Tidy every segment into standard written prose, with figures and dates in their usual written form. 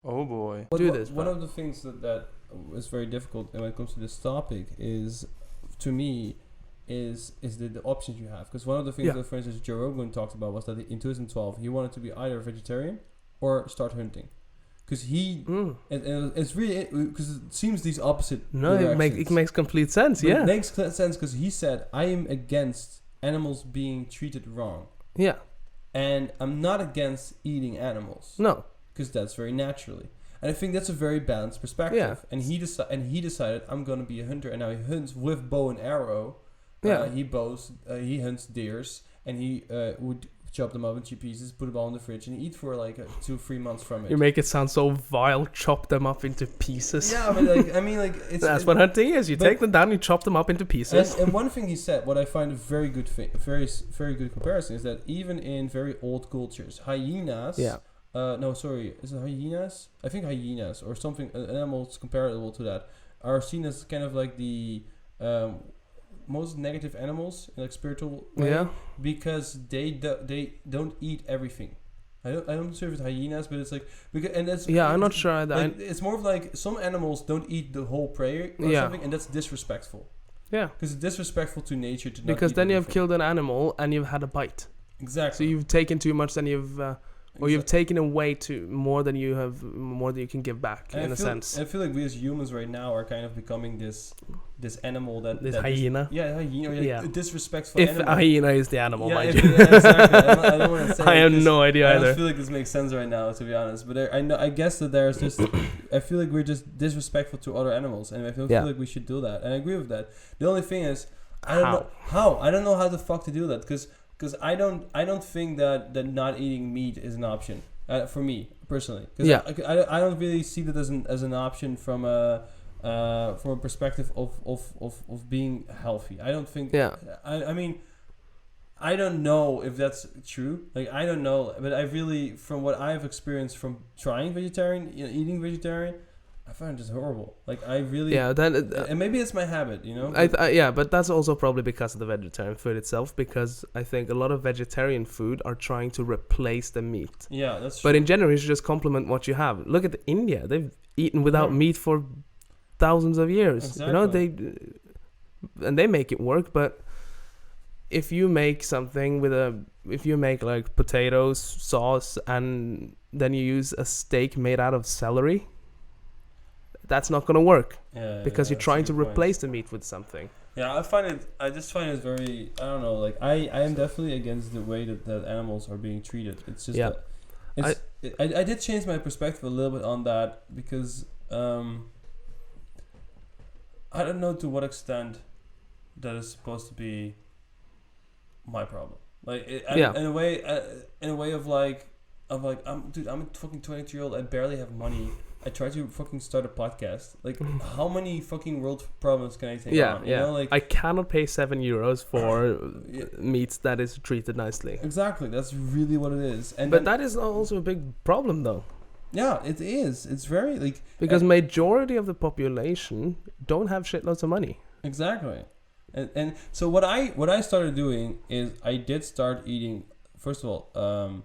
Oh boy. But Do this, one bro. of the things that is very difficult when it comes to this topic is, to me, is the options you have. Because one of the things Yeah. that, for instance, Joe Rogan talked about was that in 2012 he wanted to be either a vegetarian or start hunting. Because and it's really, because it seems these opposite No, directions. it makes complete sense. But Yeah. it makes sense because he said, I am against animals being treated wrong. Yeah. And I'm not against eating animals. No. Because that's very naturally. And I think that's a very balanced perspective. Yeah. And he decided, I'm going to be a hunter. And now he hunts with bow and arrow. Yeah. He hunts deers. And he would chop them up into pieces, put them all in the fridge, and eat for like 2-3 months from it. You make it sound so vile. Chop them up into pieces. Yeah, but like, I mean, like, That's what hunting is. You take them down, you chop them up into pieces. And one thing he said, what I find a very good very good comparison, is that even in very old cultures, hyenas. Yeah. No, sorry, is it hyenas? I think hyenas or something, animals comparable to that, are seen as kind of like the most negative animals in like spiritual way, Yeah. because they don't eat everything. I'm not sure if it's hyenas, but it's like, because, and that's, Yeah, I'm not sure either. like, it's more of like some animals don't eat the whole prey or Yeah. something, and that's disrespectful. Yeah. Because it's disrespectful to nature to not Because eat then you have everything. killed an animal and you've had a bite. So Exactly. you've taken too much, then you've taken away more than you can give back, And in a sense. I feel like we as humans right now are kind of becoming this animal that This that hyena. hyena, Yeah. a disrespectful If animal. a hyena is the animal, mind you. Exactly. I don't want to say. I have this- no idea I don't either. feel like this makes sense right now, to be honest. But I guess that there's just. I feel like we're just disrespectful to other animals, and I feel Yeah. like we should do that. And I agree with that. The only thing is, I don't know how. I don't know how the fuck to do that, because I don't think that not eating meat is an option for me personally. Cause Yeah. I don't really see that as an option from a perspective of being healthy. I don't think. Yeah. I mean, I don't know if that's true. Like, I don't know, but I really, from what I've experienced from trying vegetarian, eating vegetarian, I find it just horrible. Like, I really. Yeah, then And maybe it's my habit, you know. yeah, but that's also probably because of the vegetarian food itself. Because I think a lot of vegetarian food are trying to replace the meat. Yeah, that's true. But in general, you should just complement what you have. Look at India; they've eaten without Yeah. meat for thousands of years. You know, and they make it work. But if you make something if you make like potatoes, sauce, and then you use a steak made out of celery, that's not gonna work because you're trying to replace the meat with something. Yeah, I just find it very, I don't know, like, I am definitely against the way that animals are being treated. It's just Yeah. that I did change my perspective a little bit on that, because I don't know to what extent that is supposed to be my problem. Like, in a way of like, I'm a fucking 22-year-old. I barely have money. I try to fucking start a podcast. Like, how many fucking world problems can I take on? You know, like, I cannot pay €7 for meats that is treated nicely. exactly. That's really what it is. And But that is also a big problem, though, yeah, it is. It's very like, because majority of the population don't have shitloads of money. exactly. And so what I started doing is I did start eating. First of all,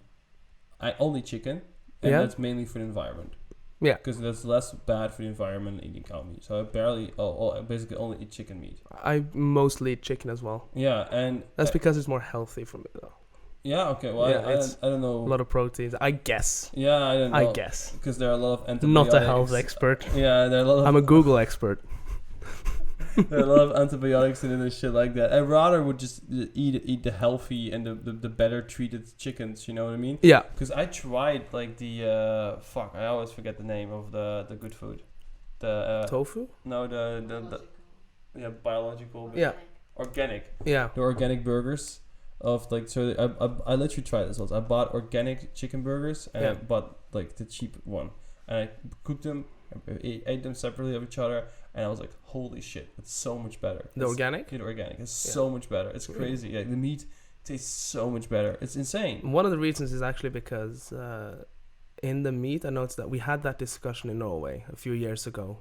I only chicken, and Yeah. that's mainly for the environment. Yeah. Because that's less bad for the environment than eating cow meat. So I basically only eat chicken meat. I mostly eat chicken as well. Yeah, and That's because it's more healthy for me, though. yeah, okay. Well, Yeah, I don't know. A lot of proteins, I guess. Yeah, I don't know. I guess. Because there are a lot of antibiotics. Not a health expert. Yeah, there are a lot of. I'm a Google expert. There are a lot of antibiotics in it and shit like that. I rather would just eat the healthy and the better treated chickens. You know what I mean? Yeah. Because I tried like the I always forget the name of the good food. The Tofu? no the biological. But Yeah. Organic. Yeah. The organic burgers of like, so I let you try this also. I bought organic chicken burgers and I bought like the cheap one, and I cooked them. I ate them separately of each other, and I was like, holy shit, it's so much better. The organic? Yeah, the organic is so much better. It's crazy. Yeah, the meat tastes so much better. It's insane. One of the reasons is actually because in the meat, I noticed that we had that discussion in Norway a few years ago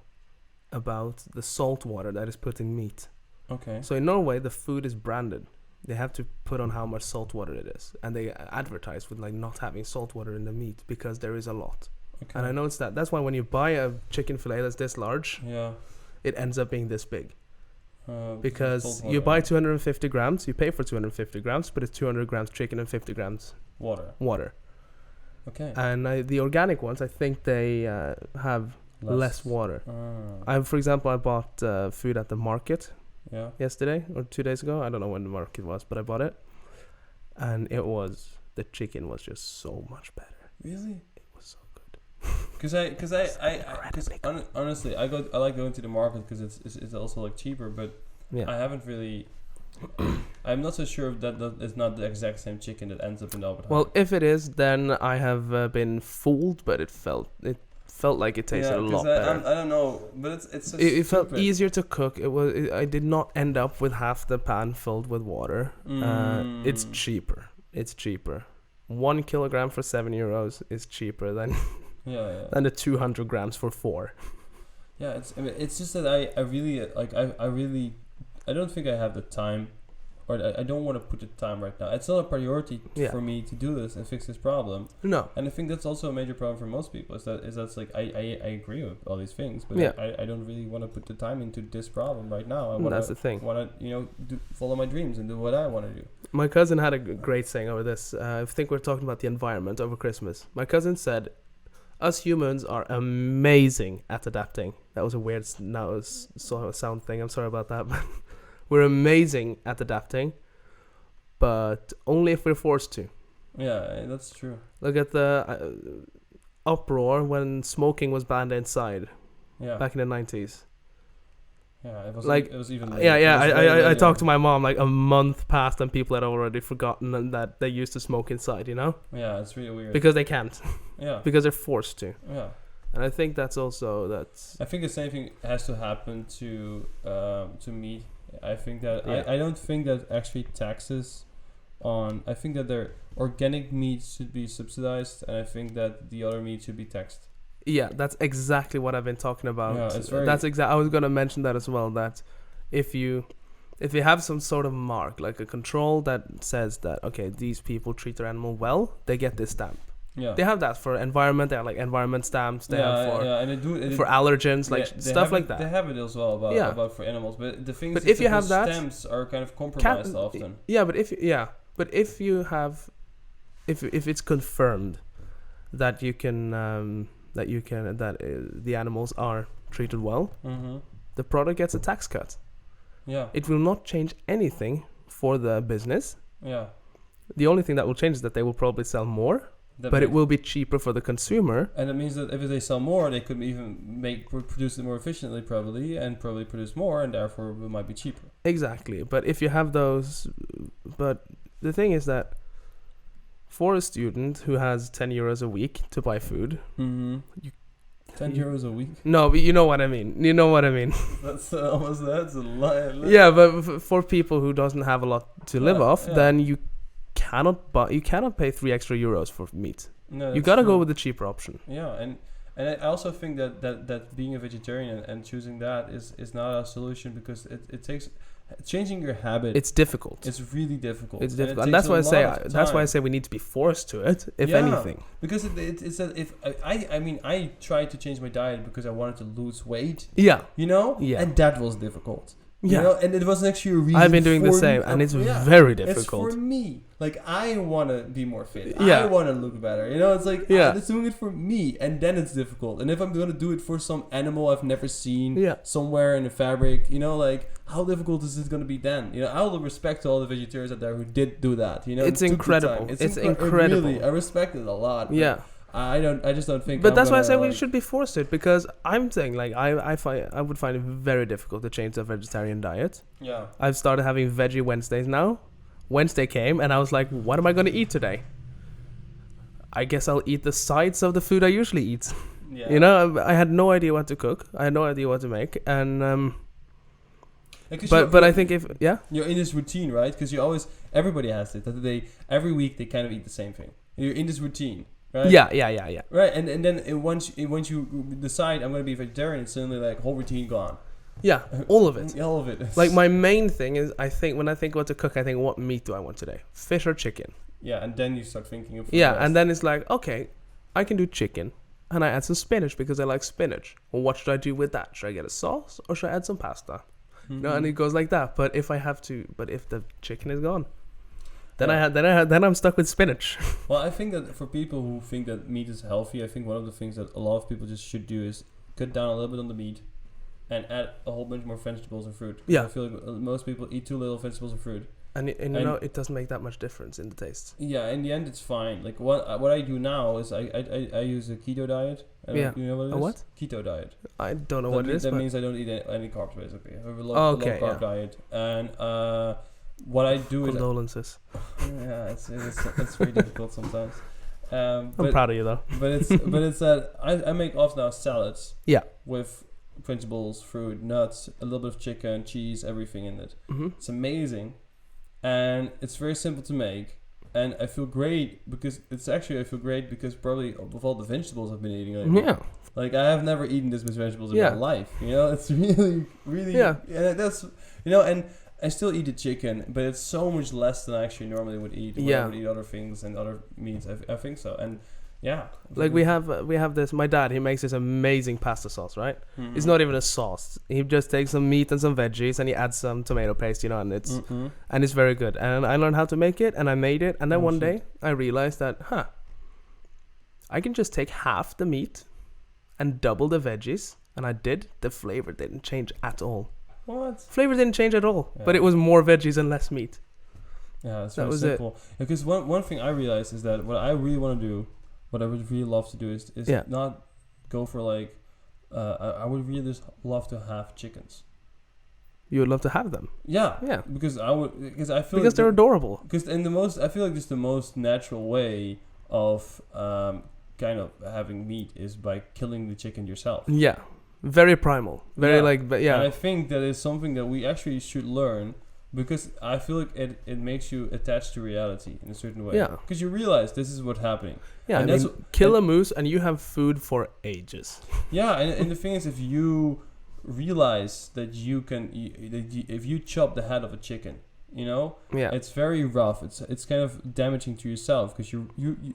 about the salt water that is put in meat. Okay. So in Norway, the food is branded. They have to put on how much salt water it is, and they advertise with like not having salt water in the meat because there is a lot. Okay. And I noticed that. That's why when you buy a chicken fillet that's this large, it ends up being this big. Because you buy 250 grams, you pay for 250 grams, but it's 200 grams chicken and 50 grams water. Okay. And the organic ones, I think they have less water. For example, I bought food at the market yesterday or 2 days ago. I don't know when the market was, but I bought it. And the chicken was just so much better. Really? It was so good. Honestly, I like going to the market because it's also like cheaper, but I haven't really. I'm not so sure if that is not the exact same chicken that ends up in Albert Heijn. Well, if it is, then I have been fooled, but it felt like it tasted a lot better. I don't know, but it's. It felt easier to cook. I did not end up with half the pan filled with water. It's cheaper. 1 kilogram for €7 is cheaper than than the 200 grams for 4. Yeah, it's just that I really like I don't think I have the time, or I don't want to put the time right now. It's not a priority for me to do this and fix this problem. No. And I think that's also a major problem for most people. That's like I agree with all these things, but I don't really want to put the time into this problem right now. That's the thing. Want to follow my dreams and do what I want to do. My cousin had a great saying over this. I think we're talking about the environment over Christmas. My cousin said, "Us humans are amazing at adapting." That was a weird sound thing. I'm sorry about that, but we're amazing at adapting, but only if we're forced to. Yeah, that's true. Look at the uproar when smoking was banned inside back in the 90s. Yeah, it was like it was even. I talked to my mom like a month passed and people had already forgotten that they used to smoke inside. Yeah, it's really weird because they can't. Yeah. Because they're forced to. Yeah. And I think that's. I think the same thing has to happen to meat. I think that I don't think that actually taxes on. I think that their organic meat should be subsidized, and I think that the other meat should be taxed. Yeah, that's exactly what I've been talking about. Yeah, it's very I was gonna mention that as well. That if you have some sort of mark, like a control that says that these people treat their animal well, they get this stamp. Yeah. They have that for environment. They have like environment stamps. They have and they do for allergens, stuff like that. They have it as well about for animals. But the thing is, if you have the that, stamps are kind of compromised often. Yeah, but if you have, if it's confirmed that you can the animals are treated well, the product gets a tax cut. Yeah. It will not change anything for the business. Yeah. The only thing that will change is that they will probably sell more. But it will be cheaper for the consumer. And it means that if they sell more, they could even produce it more efficiently probably produce more, and therefore it might be cheaper. Exactly. But if you have those... But the thing is that for a student who has €10 a week to buy food... €10 a week? No, but you know what I mean. That's a lie. Yeah, but for people who doesn't have a lot to live off, then you cannot pay €3 extra for meat. No, you gotta go with the cheaper option. Yeah, and I also think that being a vegetarian and choosing that is not a solution, because it takes changing your habit. It's difficult. It's really difficult. It's difficult, and that's why I say we need to be forced to it, if anything. Because it's that if I tried to change my diet because I wanted to lose weight. Yeah. And that was difficult. Yeah. And it wasn't actually a reason. I've been doing the same, and it's very difficult. It's for me. Like, I want to be more fit. I want to look better. It's like, I'm just doing it for me, and then it's difficult. And if I'm going to do it for some animal I've never seen somewhere in the fabric, like, how difficult is it going to be then? I will respect all the vegetarians out there who did do that. It's incredible. It's incredible. Really, I respect it a lot. Yeah. I just don't think. But that's why I say we should be forced to it, because I'm saying, like, I would find it very difficult to change the vegetarian diet. Yeah. I've started having veggie Wednesdays now. Wednesday came and I was like, what am I going to eat today? I guess I'll eat the sides of the food I usually eat. Yeah. I had no idea what to cook. I had no idea what to make, and but I think you're in this routine, right? Because everybody has it. That every week they kind of eat the same thing. You're in this routine. Right? Yeah. Right, and then once you decide I'm going to be vegetarian, it's suddenly like whole routine gone. Yeah, all of it. All of it. Like, my main thing is, when I think what to cook, I think, what meat do I want today? Fish or chicken? Yeah, and then you start thinking of and then it's like, okay, I can do chicken. and I add some spinach because I like spinach. Well, what should I do with that? Should I get a sauce or should I add some pasta? Mm-hmm. You know, and it goes like that. But if the chicken is gone, then I'm stuck with spinach. Well, I think that for people who think that meat is healthy, I think one of the things that a lot of people just should do is cut down a little bit on the meat and add a whole bunch more vegetables and fruit. Yeah. I feel like most people eat too little vegetables and fruit. And you know, it doesn't make that much difference in the taste. Yeah, in the end, it's fine. Like what I do now is I use a keto diet. You know what it is? A what? Keto diet. I don't know what it is. That means I don't eat any carbs, basically. I have a low carb diet. And what I do Condolences. Yeah, it's very difficult sometimes. I'm proud of you though. But it's that I make often now salads. Yeah. With vegetables, fruit, nuts, a little bit of chicken, cheese, everything in it. Mm-hmm. It's amazing, and it's very simple to make. And I feel great because probably with all the vegetables I've been eating lately. Yeah. Like I have never eaten this much vegetables in my life. You know, it's really, really. Yeah. And that's and I still eat the chicken, but it's so much less than I actually normally would eat. When I would eat other things and other meats. I think so, and yeah. Like we have this. My dad, he makes this amazing pasta sauce, right? Mm-hmm. It's not even a sauce. He just takes some meat and some veggies and he adds some tomato paste, and it's very good. And I learned how to make it, and I made it, and then one day I realized that, I can just take half the meat and double the veggies, and I did. The flavor didn't change at all. What? Flavor didn't change at all, but it was more veggies and less meat. Yeah, that was simple. Because one thing I realized is that what I really want to do, what I would really love to do is not go for like, I would really just love to have chickens. You would love to have them. Yeah. Yeah. Because I feel because they're adorable. Because I feel like just the most natural way of kind of having meat is by killing the chicken yourself. Yeah. Very primal. Very And I think that is something that we actually should learn, because I feel like it makes you attached to reality in a certain way. Yeah. Because you realize this is what's happening. Yeah, and kill a moose and you have food for ages. Yeah, and the thing is, if you realize that if you chop the head of a chicken, it's very rough. It's kind of damaging to yourself because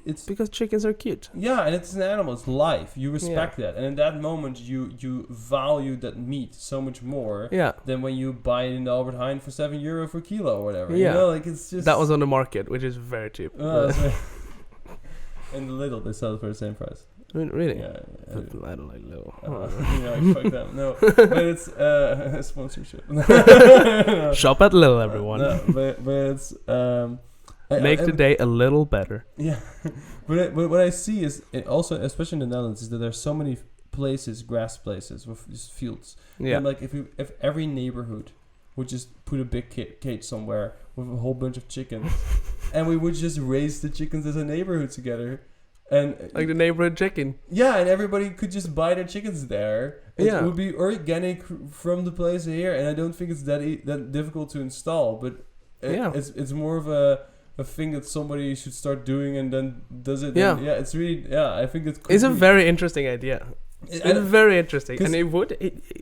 it's because chickens are cute. Yeah, and it's an animal. It's life. You respect that, and in that moment, you value that meat so much more. Than when you buy it in the Albert Heijn for €7 for a kilo or whatever. Yeah, it's just that was on the market, which is very cheap. In the Lidl, they sell it for the same price. Really? Yeah. I don't like Lidl. Fuck that. No, but it's a sponsorship. Shop at Lidl, everyone. But it's make the day a little better. Yeah, but what I see is also, especially in the Netherlands, is that there's so many places, grass places with just fields. Yeah. And like if every neighborhood would just put a big cage somewhere with a whole bunch of chickens, and we would just raise the chickens as a neighborhood together. And like the neighborhood chicken. Yeah, and everybody could just buy their chickens there. It would be organic from the place here, and I don't think it's that difficult to install. But it's more of a thing that somebody should start doing and then does it. Yeah, it's really I think it's a very interesting idea. It's very interesting, and it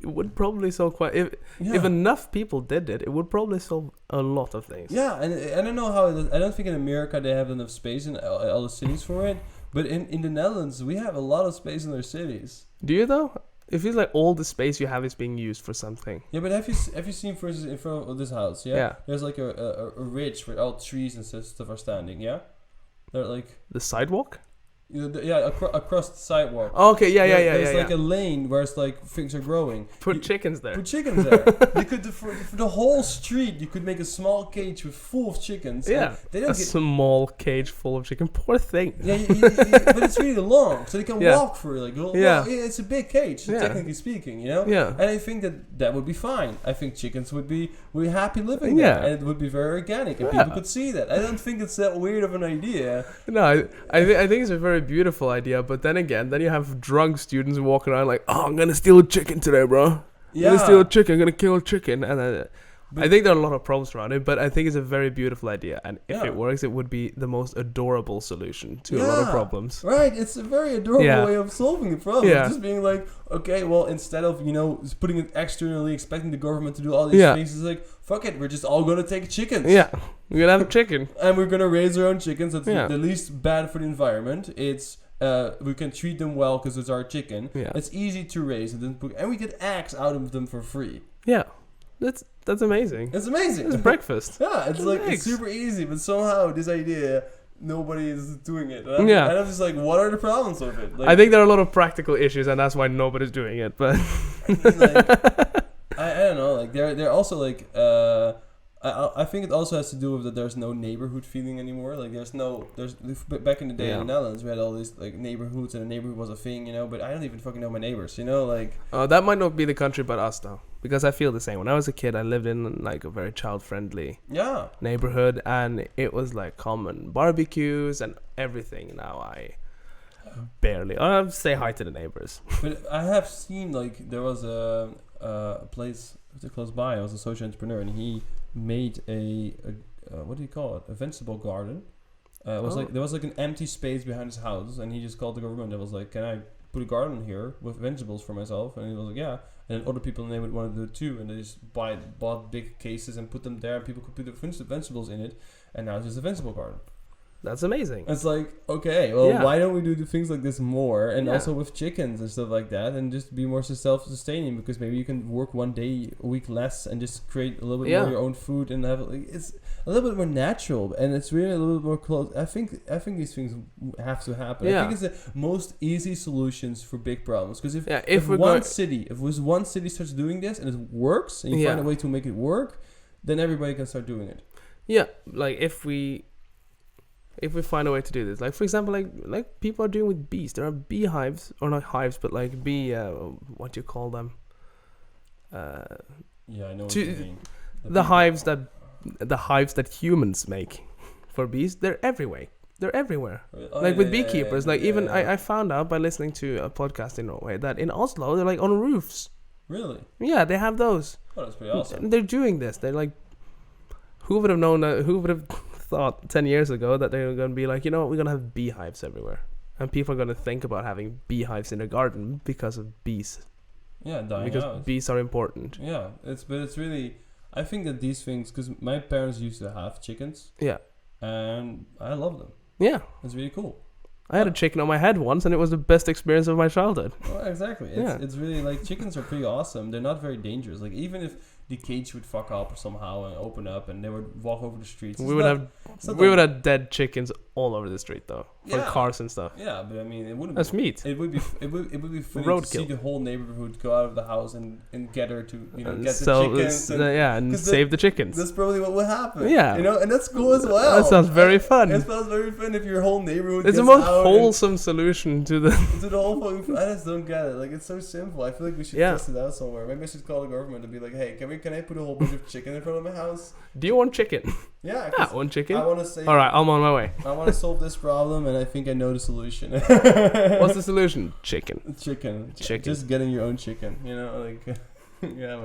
would probably solve quite if enough people did it. It would probably solve a lot of things. Yeah, and I don't know how. I don't think in America they have enough space in all the cities for it. But in the Netherlands, we have a lot of space in their cities. Do you though? It feels like all the space you have is being used for something. Yeah, but have you seen, for instance, in front of this house? Yeah. There's like a ridge where all trees and stuff are standing. Yeah. They're like the sidewalk. Across the sidewalk. Oh, okay, yeah. There's like a lane where it's like things are growing. Put chickens there. You could for the whole street. You could make a small cage full of chickens. Yeah, small cage full of chicken. Poor thing. Yeah, but it's really long, so they can walk through. It's a big cage, technically speaking. Yeah. And I think that would be fine. I think chickens would be happy living there, and it would be very organic, and people could see that. I don't think it's that weird of an idea. No, I think it's a very beautiful idea, but then again, you have drunk students walking around like, oh, I'm gonna steal a chicken today, bro. I'm gonna steal a chicken, I'm gonna kill a chicken. And I think there are a lot of problems around it, but I think it's a very beautiful idea, and if it works, it would be the most adorable solution to a lot of problems. Right, it's a very adorable way of solving the problem. Just being like, okay, well, instead of putting it externally, expecting the government to do all these things, it's like, fuck it, we're just all gonna take chickens. Yeah, we're gonna have a chicken, and we're gonna raise our own chickens. That's the least bad for the environment. It's we can treat them well because it's our chicken. Yeah. It's easy to raise, and we get eggs out of them for free. Yeah, that's amazing. It's amazing. It's breakfast. Yeah, it's like eggs. it's super easy, but somehow this idea, nobody is doing it. And I'm just like, what are the problems with it? Like, I think there are a lot of practical issues, and that's why nobody's doing it. But I don't know. Like they're also like I think it also has to do with that there's no neighborhood feeling anymore. Like there's back in the day in the Netherlands we had all these like neighborhoods, and a neighborhood was a thing, but I don't even fucking know my neighbors, like. That might not be the country but us though, because I feel the same. When I was a kid, I lived in like a very child-friendly neighborhood, and it was like common barbecues and everything. Now I barely say hi to the neighbors. But I have seen like there was a place close by. I was a social entrepreneur, and he made a what do you call it? A vegetable garden. It was like there was like an empty space behind his house, and he just called the government. It was like, can I put a garden here with vegetables for myself? And he was like, yeah. And then other people in the neighborhood wanted to do it too, and they just bought big cases and put them there, and people could put the vegetables in it, and now it's just a vegetable garden. That's amazing. It's like, okay, well, why don't we do things like this more? And also with chickens and stuff like that, and just be more self-sustaining, because maybe you can work one day a week less and just create a little bit more of your own food, and have it's a little bit more natural, and it's really a little bit more close. I think these things have to happen. I think it's the most easy solutions for big problems, because if one city starts doing this and it works, and you find a way to make it work, then everybody can start doing it. Yeah, like if we find a way to do this, like for example, like people are doing with bees. There are beehives, or not hives, but like what do you call them? Yeah, I know what you mean. The hives that humans make for bees, they're everywhere. They're everywhere. Like with beekeepers. Even I found out by listening to a podcast in Norway that in Oslo they're like on roofs. Really? Yeah, they have those. Oh, that's pretty awesome. They're doing this. They're like, who would have known that? Who would have thought 10 years ago that they were going to be like, we're going to have beehives everywhere, and people are going to think about having beehives in their garden because of bees. Yeah, dying because out. Bees are important. Yeah, it's really, I think that these things, because my parents used to have chickens. Yeah. And I love them. Yeah. It's really cool. I had a chicken on my head once, and it was the best experience of my childhood. Well, exactly. It's really like, chickens are pretty awesome. They're not very dangerous. Like, even if the cage would fuck up somehow and open up, and they would walk over the streets, we would have dead chickens all over the street though, for cars and stuff. Yeah, but I mean, it wouldn't. That's meat. It would be funny to see the whole neighborhood go out of the house and gather to get the chickens and save the chickens. That's probably what would happen. Yeah, and that's cool as well. That sounds very fun. It sounds very fun if your whole neighborhood. It's the most wholesome solution to the whole fucking. I just don't get it. Like, it's so simple. I feel like we should test it out somewhere. Maybe I should call the government and be like, hey, can I put a whole bunch of chicken in front of my house? Do you want chicken? Yeah, I want chicken. I want to say. All right, I'm on my way. I want to solve this problem, and I think I know the solution. What's the solution? Chicken. Chicken. Just getting your own chicken. Yeah, man.